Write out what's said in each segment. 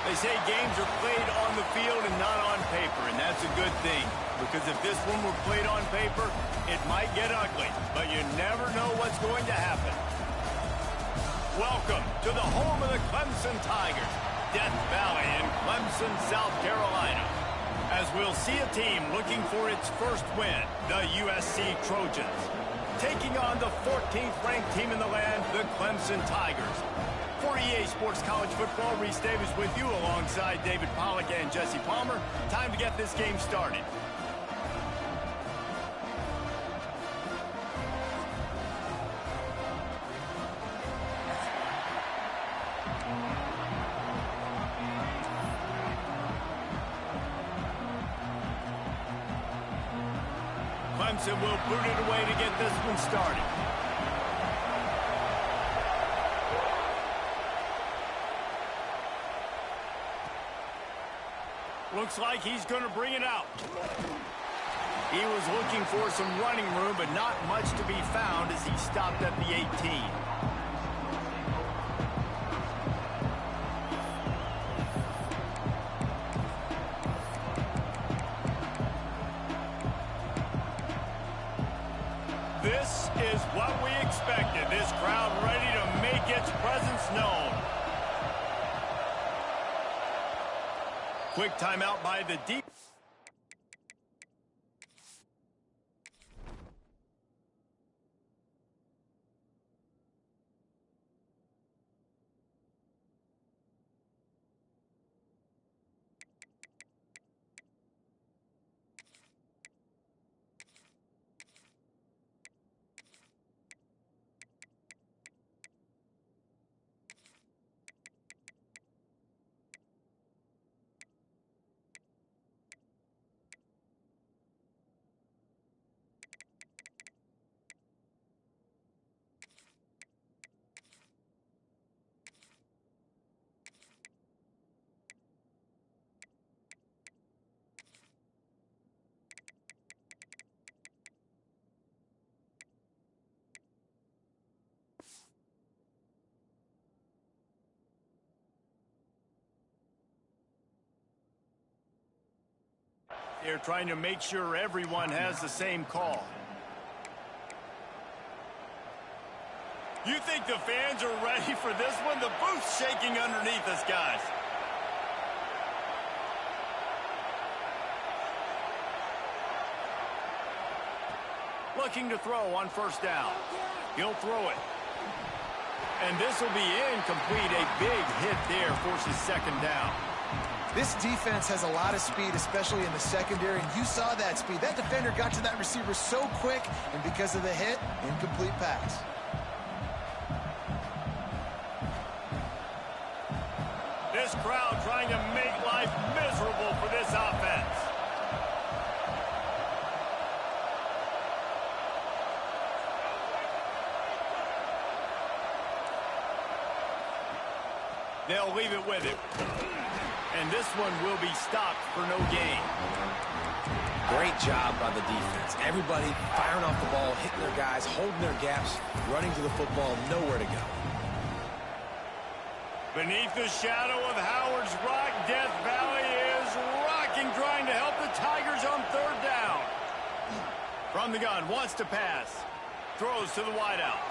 They say games are played on the field and not on paper, and that's a good thing. Because if this one were played on paper, it might get ugly. But you never know what's going to happen. Welcome to the home of the Clemson Tigers, Death Valley in Clemson, South Carolina. As we'll see a team looking for its first win, the USC Trojans, taking on the 14th ranked team in the land, the Clemson Tigers. For EA Sports College Football, Reese Davis with you alongside David Pollack and Jesse Palmer. Time to get this game started. Clemson will boot it away to get this one started. Looks like he's going to bring it out. He was looking for some running room, but not much to be found as he stopped at the 18. This is what we expected. This crowd ready to make its presence known. Quick timeout by the deep. They're trying to make sure everyone has the same call. You think the fans are ready for this one? The booth's shaking underneath us, guys. Looking to throw on first down. He'll throw it. And this will be incomplete. A big hit there forces second down. This defense has a lot of speed, especially in the secondary, and you saw that speed. That defender got to that receiver so quick, and because of the hit, incomplete pass. This crowd trying to make life miserable for this offense. They'll leave it with him. And this one will be stopped for no gain. Great job by the defense. Everybody firing off the ball, hitting their guys, holding their gaps, running to the football, nowhere to go. Beneath the shadow of Howard's Rock, Death Valley is rocking, trying to help the Tigers on third down. From the gun, wants to pass. Throws to the wideout.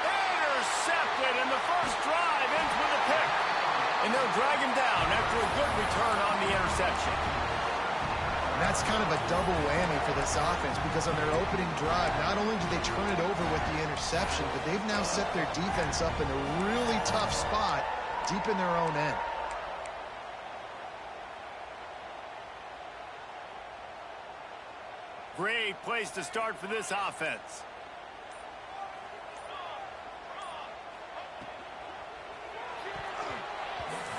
Intercepted, and the first drive ends with a pick. And they'll drag him down after a good return on the interception. And that's kind of a double whammy for this offense, because on their opening drive, not only did they turn it over with the interception, but they've now set their defense up in a really tough spot deep in their own end. Great place to start for this offense.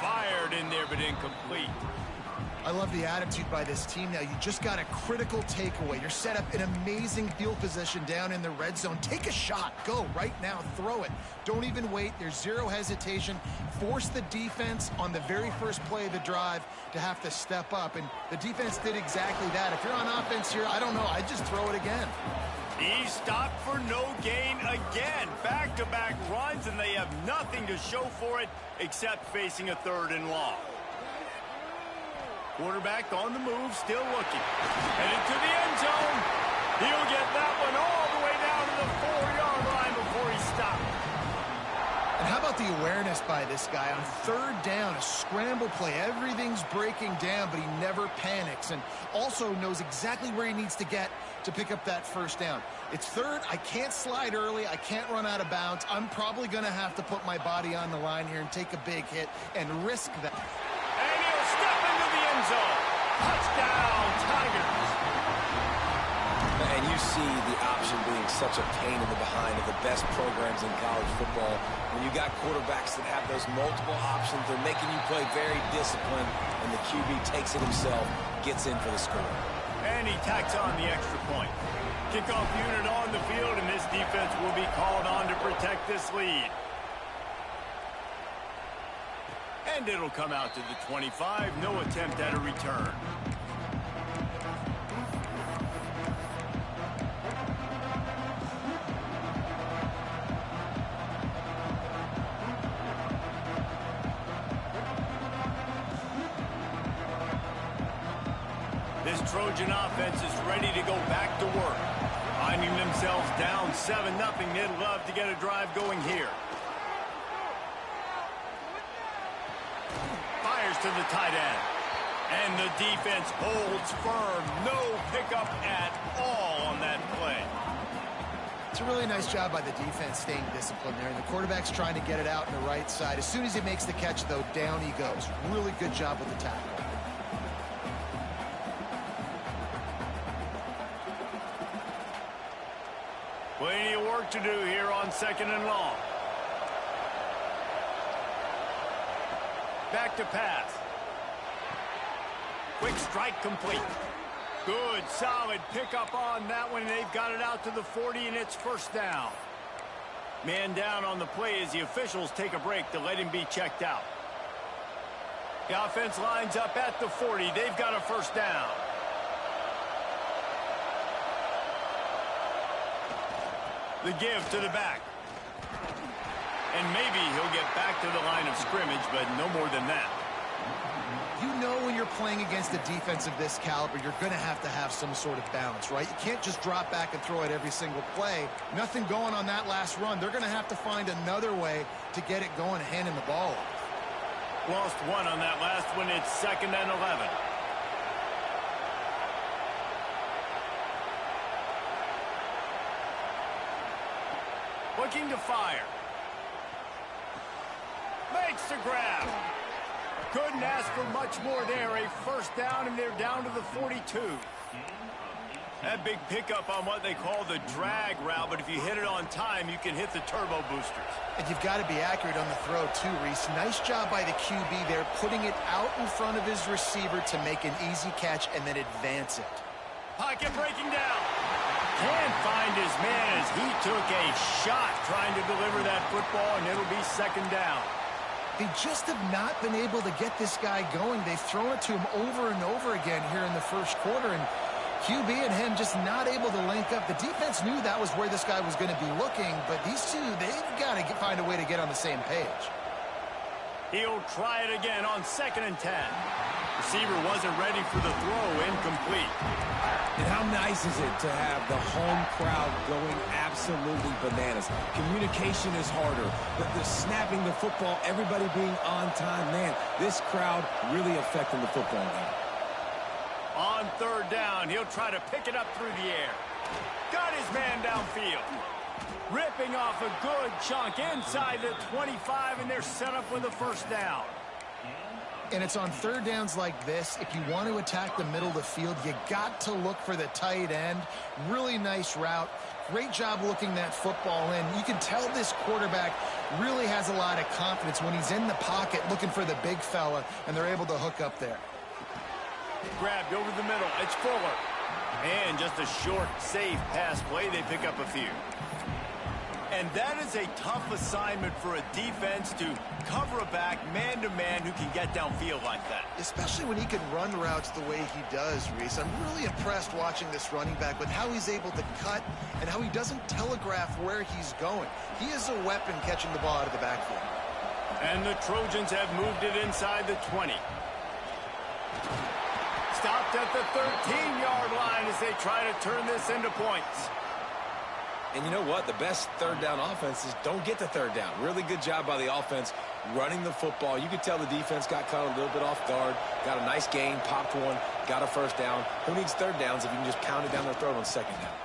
Fired in there, but incomplete. I love the attitude by this team now. You just got a critical takeaway. You're set up in amazing field position down in the red zone. Take a shot. Go right now. Throw it. Don't even wait. There's zero hesitation. Force the defense on the very first play of the drive to have to step up. And the defense did exactly that. If you're on offense here, I don't know. I'd just throw it again. He stopped for no gain again. Back-to-back runs, and they have nothing to show for it except facing a third and long. Quarterback on the move, still looking. Headed to the end zone. He'll get that one all the way down to the 4-yard line before he stopped. And how about the awareness by this guy on third down, a scramble play. Everything's breaking down, but he never panics and also knows exactly where he needs to get to pick up that first down. It's third. I can't slide early. I can't run out of bounds. I'm probably going to have to put my body on the line here and take a big hit and risk that. And he'll step into the end zone. Touchdown, Tigers. And you see the option being such a pain in the behind of the best programs in college football. When you got quarterbacks that have those multiple options, they're making you play very disciplined, and the QB takes it himself, gets in for the score. And he tacks on the extra point. Kickoff unit on the field, and this defense will be called on to protect this lead. And it'll come out to the 25. No attempt at a return. This Trojan offense is ready to go back to work. Finding themselves down 7-0, they'd love to get a drive going here. Fires to the tight end. And the defense holds firm. No pickup at all on that play. It's a really nice job by the defense staying disciplined there. And the quarterback's trying to get it out on the right side. As soon as he makes the catch, though, down he goes. Really good job with the tackle. Plenty of work to do here on 2nd and long. Back to pass. Quick strike complete. Good, solid pickup on that one. They've got it out to the 40, and it's first down. Man down on the play as the officials take a break to let him be checked out. The offense lines up at the 40. They've got a first down. The give to the back. And maybe he'll get back to the line of scrimmage, but no more than that. You know when you're playing against a defense of this caliber, you're going to have some sort of balance, right? You can't just drop back and throw it every single play. Nothing going on that last run. They're going to have to find another way to get it going, handing the ball off. Lost one on that last one. It's 2nd and 11. Looking to fire. Makes the grab. Couldn't ask for much more there. A first down, and they're down to the 42. That big pickup on what they call the drag route, but if you hit it on time, you can hit the turbo boosters. And you've got to be accurate on the throw, too, Reese. Nice job by the QB there, putting it out in front of his receiver to make an easy catch and then advance it. Pocket breaking down. Can't find his man as he took a shot trying to deliver that football, and it'll be 2nd down. They just have not been able to get this guy going. They've thrown it to him over and over again here in the first quarter, and QB and him just not able to link up. The defense knew that was where this guy was going to be looking, but these two, they've got to find a way to get on the same page. He'll try it again on 2nd and 10. Receiver wasn't ready for the throw, incomplete. And how nice is it to have the home crowd going absolutely bananas? Communication is harder, but the snapping the football, everybody being on time, man, this crowd really affecting the football game. On 3rd down, he'll try to pick it up through the air. Got his man downfield. Ripping off a good chunk inside the 25, and they're set up with a first down. And it's on 3rd downs like this. If you want to attack the middle of the field, you got to look for the tight end. Really nice route. Great job looking that football in. You can tell this quarterback really has a lot of confidence when he's in the pocket looking for the big fella, and they're able to hook up there. Grabbed over the middle. It's Fuller. And just a short, safe pass play. They pick up a few. And that is a tough assignment for a defense to cover a back man-to-man who can get downfield like that. Especially when he can run routes the way he does, Reese. I'm really impressed watching this running back with how he's able to cut and how he doesn't telegraph where he's going. He is a weapon catching the ball out of the backfield. And the Trojans have moved it inside the 20. stopped at the 13-yard line as they try to turn this into points. And you know what? The best third down offenses don't get the third down. Really good job by the offense running the football. You could tell the defense got caught a little bit off guard, got a nice gain, popped one, got a first down. Who needs third downs if you can just pound it down their throat on second down?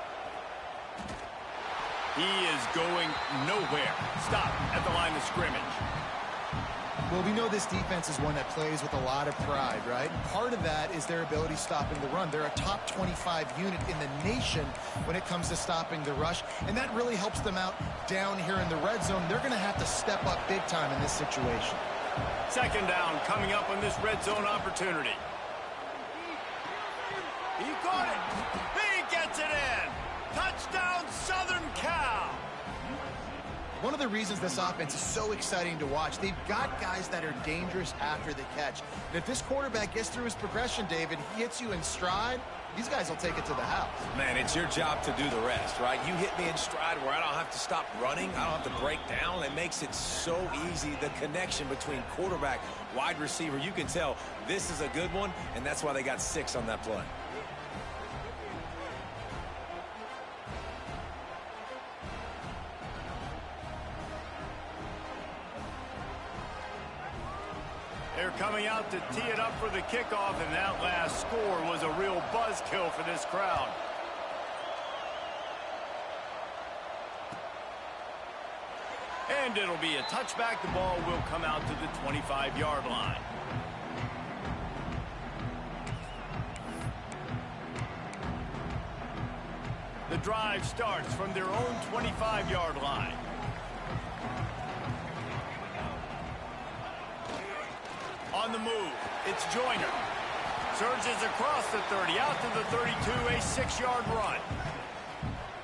He is going nowhere. Stop at the line of scrimmage. Well, we know this defense is one that plays with a lot of pride, right? And part of that is their ability stopping the run. They're a top 25 unit in the nation when it comes to stopping the rush, and that really helps them out down here in the red zone. They're going to have to step up big time in this situation. Second down coming up on this red zone opportunity. He caught it. He gets it in. Touchdown, Southern Cal. One of the reasons this offense is so exciting to watch, they've got guys that are dangerous after the catch. And if this quarterback gets through his progression, David, he hits you in stride, these guys will take it to the house. Man, it's your job to do the rest, right? You hit me in stride where I don't have to stop running. I don't have to break down. It makes it so easy, the connection between quarterback, wide receiver. You can tell this is a good one, and that's why they got 6 on that play. They're coming out to tee it up for the kickoff, and that last score was a real buzzkill for this crowd. And it'll be a touchback. The ball will come out to the 25-yard line. The drive starts from their own 25-yard line. On the move, it's Joyner. Surges across the 30, out to the 32, a 6-yard run.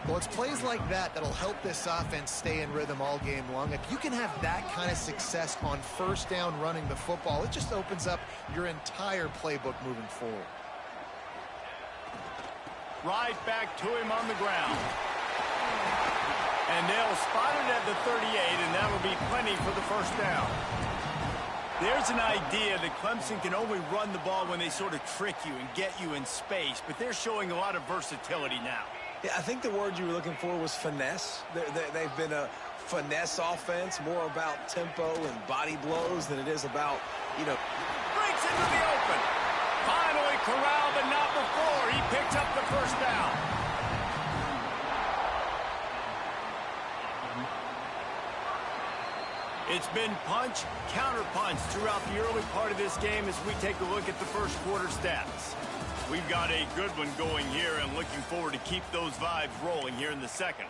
Well, it's plays like that that'll help this offense stay in rhythm all game long. If you can have that kind of success on first down running the football, it just opens up your entire playbook moving forward. Right back to him on the ground. And they'll spot it at the 38, and that'll be plenty for the first down. There's an idea that Clemson can only run the ball when they sort of trick you and get you in space, but they're showing a lot of versatility now. Yeah, I think the word you were looking for was finesse. They've been a finesse offense, more about tempo and body blows than it is about, Breaks into the open. Finally corralled, but not before. He picks up the first down. It's been punch, counter-punch throughout the early part of this game as we take a look at the first quarter stats. We've got a good one going here and looking forward to keep those vibes rolling here in the second.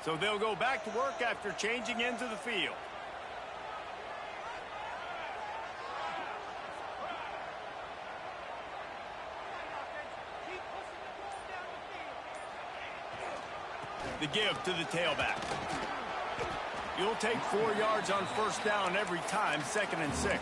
So they'll go back to work after changing into the field. The give to the tailback. You'll take 4 yards on first down every time, 2nd and 6.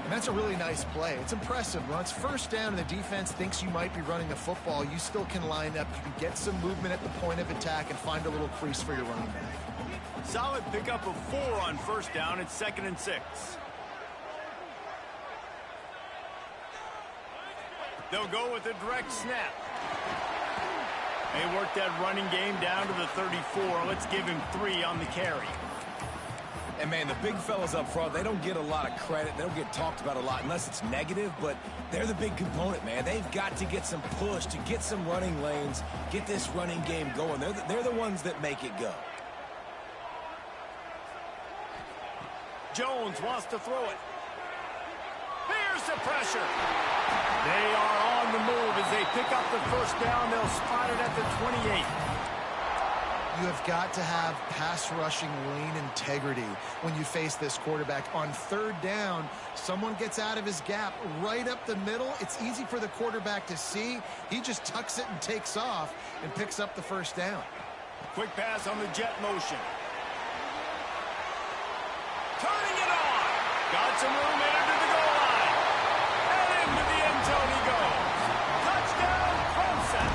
And that's a really nice play. It's impressive. When it's first down and the defense thinks you might be running the football, you still can line up. You can get some movement at the point of attack and find a little crease for your running back. Solid pickup of 4 on first down. It's 2nd and 6. They'll go with a direct snap. They work that running game down to the 34. Let's give him 3 on the carry. And, man, the big fellas up front, they don't get a lot of credit. They don't get talked about a lot unless it's negative, but they're the big component, man. They've got to get some push, to get some running lanes, get this running game going. They're the ones that make it go. Jones wants to throw it. Here's the pressure. They are on the move as they pick up the first down. They'll spot it at the 28. You have got to have pass rushing lane integrity when you face this quarterback. On third down, someone gets out of his gap right up the middle. It's easy for the quarterback to see. He just tucks it and takes off and picks up the first down. Quick pass on the jet motion. Turning it on. Got some room in under the goal line. And into the end zone he goes. Touchdown, Clemson.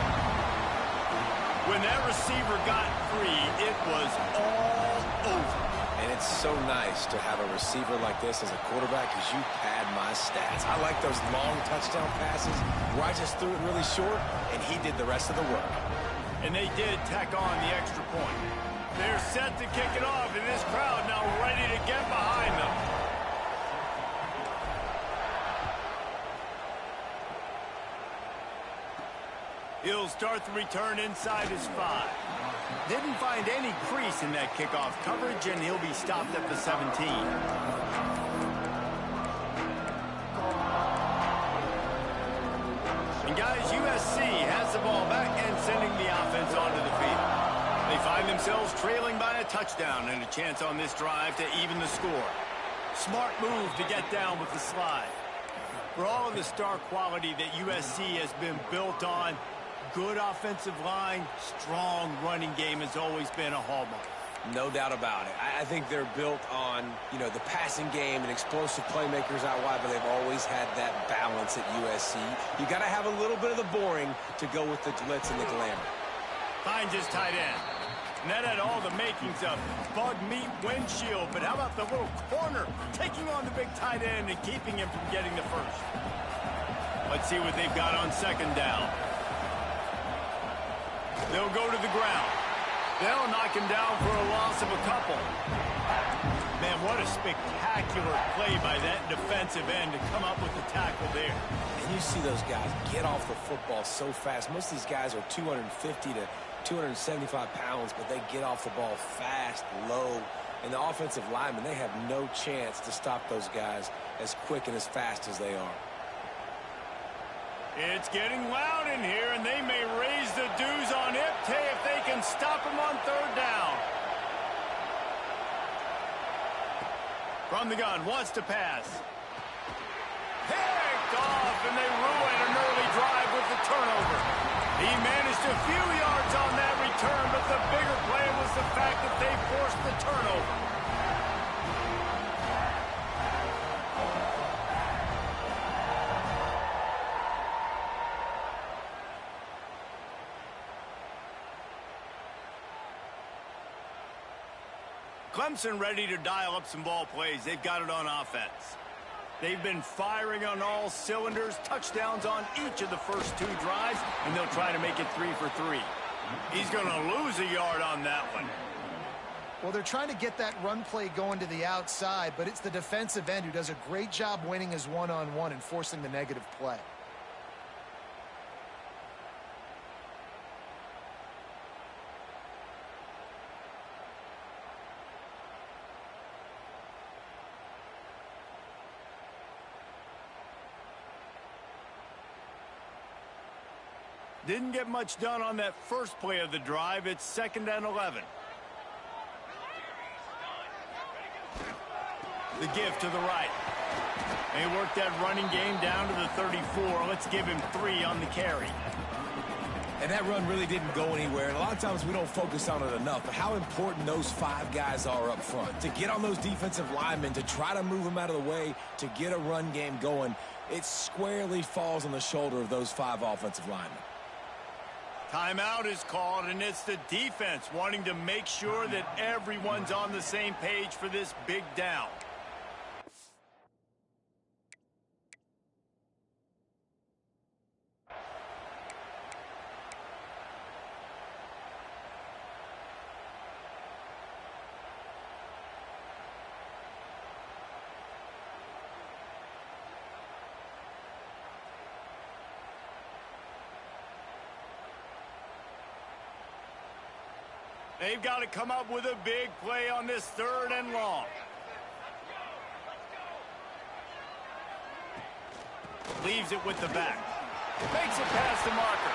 When that receiver got free, it was all over. And it's so nice to have a receiver like this as a quarterback because you pad my stats. I like those long touchdown passes where I just threw it really short, and he did the rest of the work. And they did tack on the extra point. They're set to kick it off, and this crowd now ready to get behind them. He'll start the return inside his 5. Didn't find any crease in that kickoff coverage, and he'll be stopped at the 17. And guys, USC has the ball back and sending the offense onto the field. They find themselves trailing by a touchdown and a chance on this drive to even the score. Smart move to get down with the slide. For all of the star quality that USC has been built on, good offensive line, strong running game has always been a hallmark. No doubt about it. I think they're built on, the passing game and explosive playmakers out wide, but they've always had that balance at USC. You got to have a little bit of the boring to go with the glitz and the glamour. Finds his tight end. And that had all the makings of bug meat windshield, but how about the little corner taking on the big tight end and keeping him from getting the first? Let's see what they've got on second down. They'll go to the ground. They'll knock him down for a loss of a couple. Man, what a spectacular play by that defensive end to come up with the tackle there. And you see those guys get off the football so fast. Most of these guys are 250 to 275 pounds, but they get off the ball fast, low. And the offensive linemen, they have no chance to stop those guys as quick and as fast as they are. It's getting loud in here, and they may raise the dues on Ipte if they can stop him on third down. From the gun, wants to pass. Picked off, and they ruin an early drive with the turnover. He managed a few yards on that return, but the bigger play was the fact that they forced the turnover. Clemson ready to dial up some ball plays. They've got it on offense. They've been firing on all cylinders, touchdowns on each of the first 2 drives, and they'll try to make it 3 for 3. He's going to lose a yard on that one. Well, they're trying to get that run play going to the outside, but it's the defensive end who does a great job winning his one-on-one and forcing the negative play. Didn't get much done on that first play of the drive. It's 2nd and 11. The give to the right. They worked that running game down to the 34. Let's give him 3 on the carry. And that run really didn't go anywhere. And a lot of times we don't focus on it enough. But how important those 5 guys are up front. To get on those defensive linemen, to try to move them out of the way, to get a run game going, it squarely falls on the shoulder of those 5 offensive linemen. Timeout is called, and it's the defense wanting to make sure that everyone's on the same page for this big down. They've got to come up with a big play on this 3rd and long. Leaves it with the back. Makes it past the marker.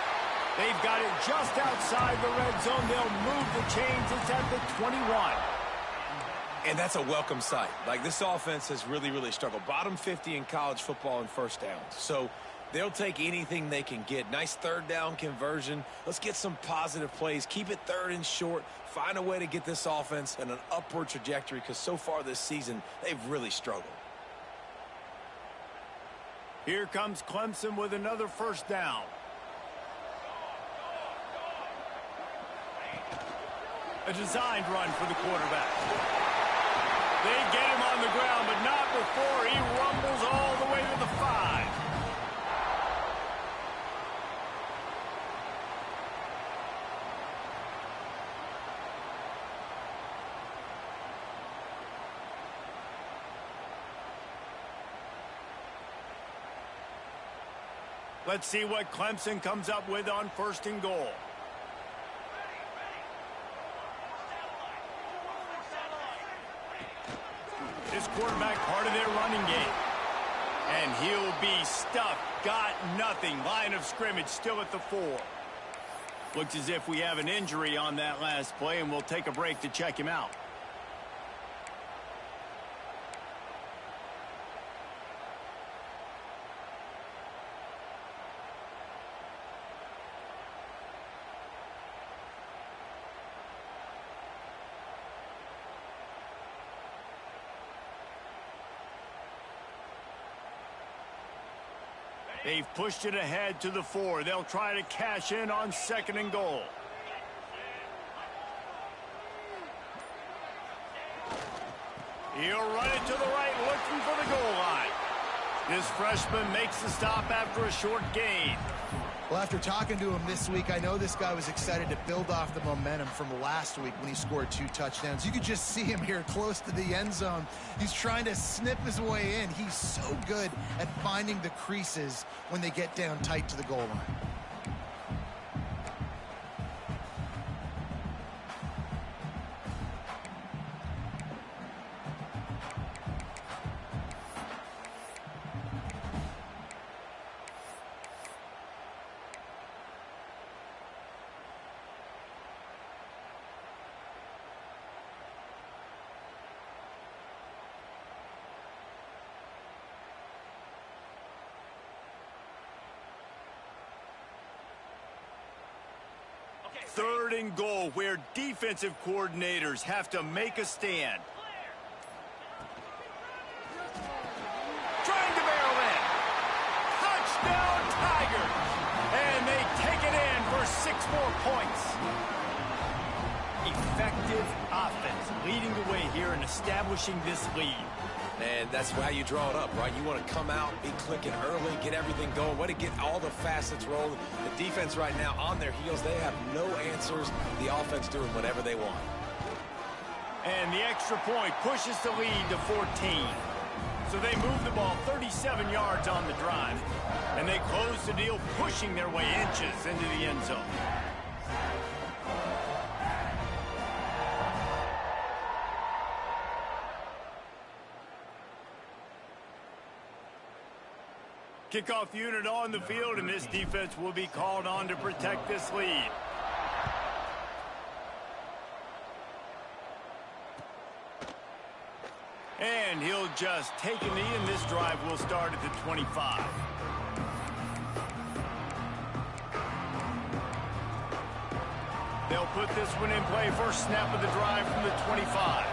They've got it just outside the red zone. They'll move the chains. It's at the 21. And that's a welcome sight. Like, this offense has really, really struggled. Bottom 50 in college football in first downs. So they'll take anything they can get. Nice 3rd down conversion. Let's get some positive plays. Keep it 3rd and short. Find a way to get this offense in an upward trajectory because so far this season, they've really struggled. Here comes Clemson with another first down. A designed run for the quarterback. They get him on the ground, but not before he rumbles all the way to the 5. Let's see what Clemson comes up with on 1st and goal. This quarterback part of their running game. And he'll be stuffed. Got nothing. Line of scrimmage still at the 4. Looks as if we have an injury on that last play, and we'll take a break to check him out. They've pushed it ahead to the 4. They'll try to cash in on 2nd and goal. He'll run it to the right, looking for the goal line. This freshman makes the stop after a short gain. Well, after talking to him this week, I know this guy was excited to build off the momentum from last week when he scored 2 touchdowns. You could just see him here close to the end zone. He's trying to snip his way in. He's so good at finding the creases when they get down tight to the goal line. Third and goal, where defensive coordinators have to make a stand. Trying to barrel in. Touchdown, Tigers! And they take it in for 6 more points. Effective offense leading the way here and establishing this lead. And that's how you draw it up, right? You want to come out, be clicking early, get everything going, way to get all the facets rolling. The defense right now on their heels, they have no answers. The offense doing whatever they want. And the extra point pushes the lead to 14. So they move the ball 37 yards on the drive. And they close the deal, pushing their way inches into the end zone. Kickoff unit on the field, and this defense will be called on to protect this lead. And he'll just take a knee, and this drive will start at the 25. They'll put this one in play. First snap of the drive from the 25.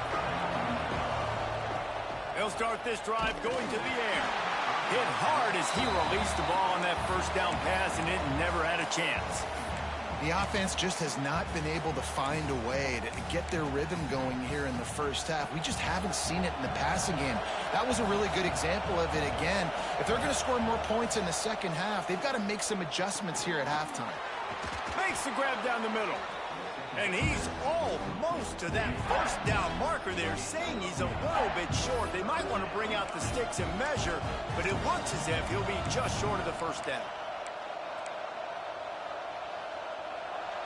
They'll start this drive going to the air. Hit hard as he released the ball on that first down pass, and it never had a chance. The offense just has not been able to find a way to get their rhythm going here in the first half. We just haven't seen it in the passing game. That was a really good example of it again. If they're going to score more points in the second half, they've got to make some adjustments here at halftime. Makes the grab down the middle. And he's almost to that first down marker there, saying he's a little bit short. They might want to bring out the sticks and measure, but it looks as if he'll be just short of the first down.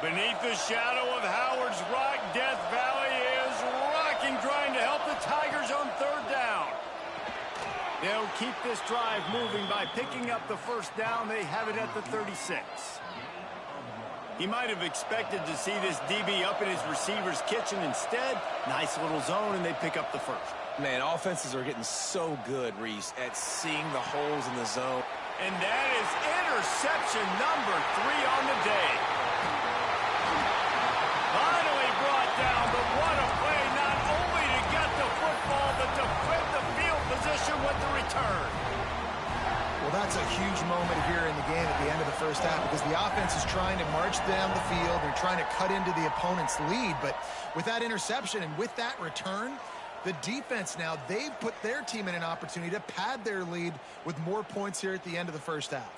Beneath the shadow of Howard's Rock, Death Valley is rocking, trying to help the Tigers on 3rd down. They'll keep this drive moving by picking up the first down. They have it at the 36. He might have expected to see this DB up in his receiver's kitchen. Instead, nice little zone, and they pick up the first. Man, offenses are getting so good, Reese, at seeing the holes in the zone. And that is interception number 3 on the day. Finally brought down, but what a play, not only to get the football, but to flip the field position with the return. Well, that's a huge moment here in the game at the end of the first half, because the offense is trying to march down the field. They're trying to cut into the opponent's lead, but with that interception and with that return, The defense now, they've put their team in an opportunity to pad their lead with more points here at the end of the first half.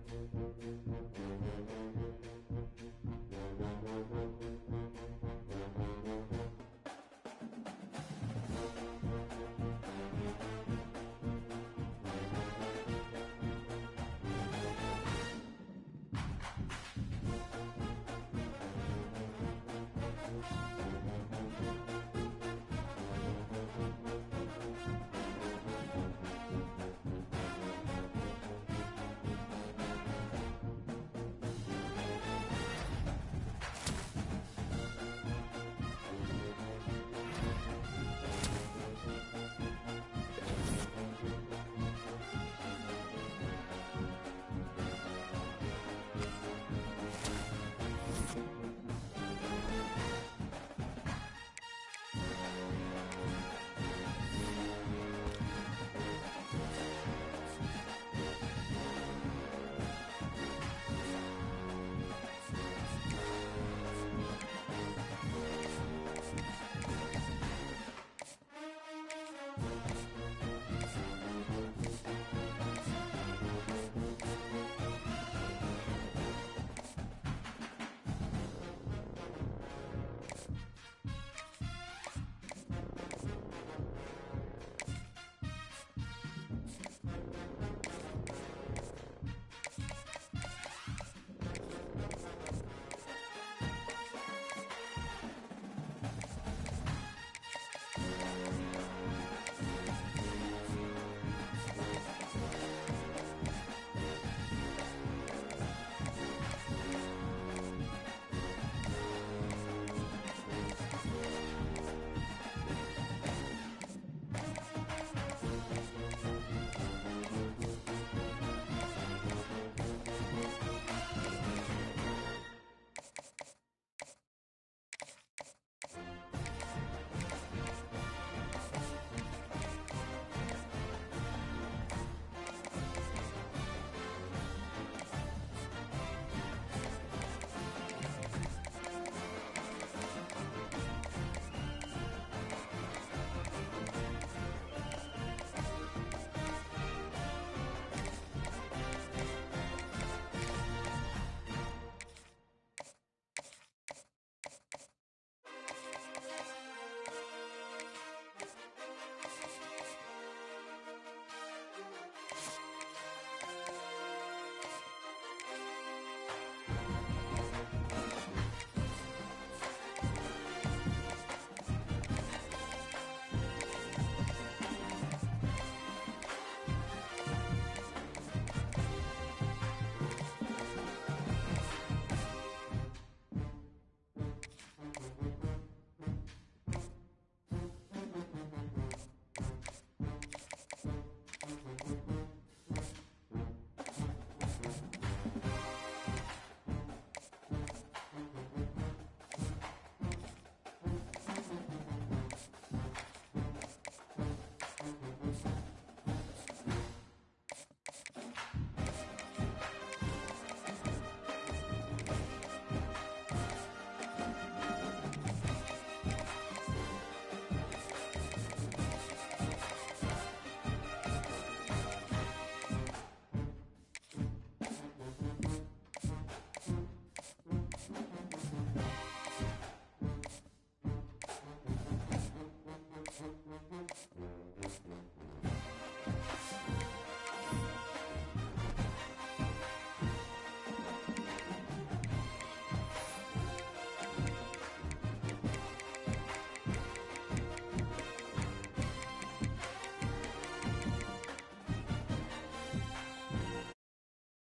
it.